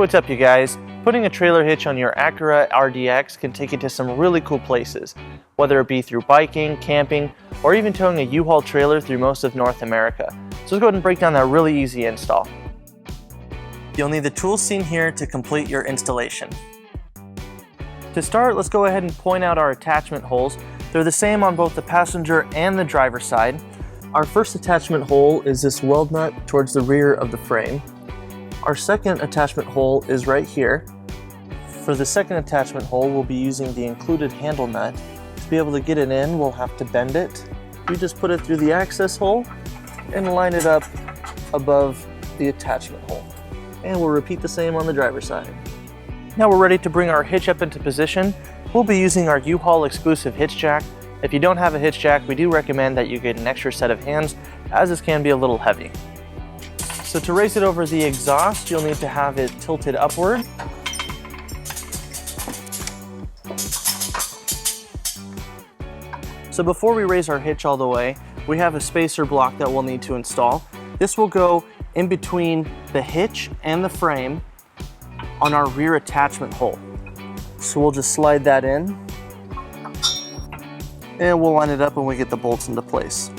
what's up you guys? Putting a trailer hitch on your Acura RDX can take you to some really cool places, whether it be through biking, camping, or even towing a U-Haul trailer through most of North America. So let's go ahead and break down that really easy install. You'll need the tools seen here to complete your installation. To start, let's go ahead and point out our attachment holes. They're the same on both the passenger and the driver's side. Our first attachment hole is this weld nut towards the rear of the frame. Our second attachment hole is right here. For the second attachment hole, we'll be using the included handle nut. To be able to get it in, we'll have to bend it. You just put it through the access hole and line it up above the attachment hole. And we'll repeat the same on the driver's side. Now we're ready to bring our hitch up into position. We'll be using our U-Haul exclusive hitch jack. If you don't have a hitch jack, we do recommend that you get an extra set of hands, as this can be a little heavy. So to raise it over the exhaust, you'll need to have it tilted upward. So before we raise our hitch all the way, we have a spacer block that we'll need to install. This will go in between the hitch and the frame on our rear attachment hole. So we'll just slide that in and we'll line it up when we get the bolts into place.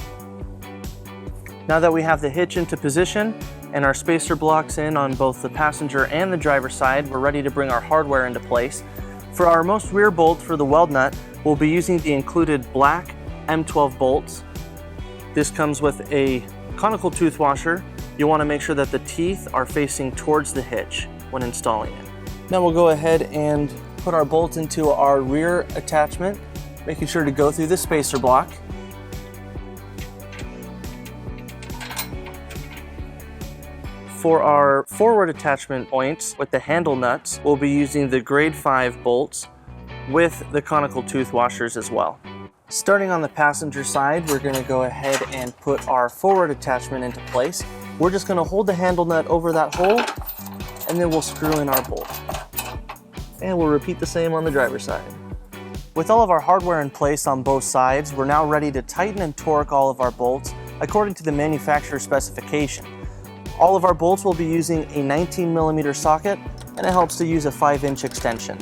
Now that we have the hitch into position and our spacer blocks in on both the passenger and the driver's side, we're ready to bring our hardware into place. For our most rear bolt for the weld nut, we'll be using the included black M12 bolts. This comes with a conical tooth washer. You'll want to make sure that the teeth are facing towards the hitch when installing it. Now we'll go ahead and put our bolt into our rear attachment, making sure to go through the spacer block. For our forward attachment points with the handle nuts, we'll be using the grade 5 bolts with the conical tooth washers as well. Starting on the passenger side, we're going to go ahead and put our forward attachment into place. We're just going to hold the handle nut over that hole and then we'll screw in our bolt. And we'll repeat the same on the driver's side. With all of our hardware in place on both sides, we're now ready to tighten and torque all of our bolts according to the manufacturer's specification. All of our bolts will be using a 19mm socket, and it helps to use a 5-inch extension.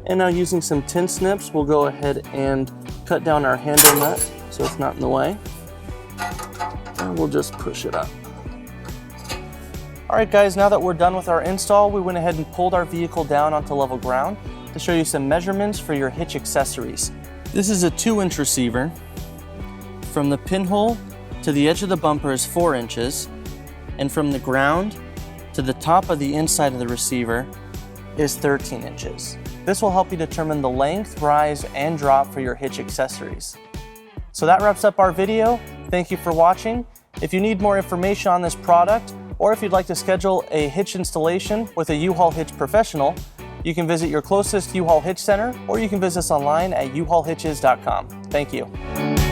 And now using some tin snips, we'll go ahead and cut down our handle nut so it's not in the way. And we'll just push it up. Alright guys, now that we're done with our install, we went ahead and pulled our vehicle down onto level ground to show you some measurements for your hitch accessories. This is a 2-inch receiver. From the pinhole to the edge of the bumper is 4 inches, and from the ground to the top of the inside of the receiver is 13 inches. This will help you determine the length, rise, and drop for your hitch accessories. So that wraps up our video. Thank you for watching. If you need more information on this product, or if you'd like to schedule a hitch installation with a U-Haul Hitch professional, you can visit your closest U-Haul Hitch Center, or you can visit us online at uhaulhitches.com. Thank you.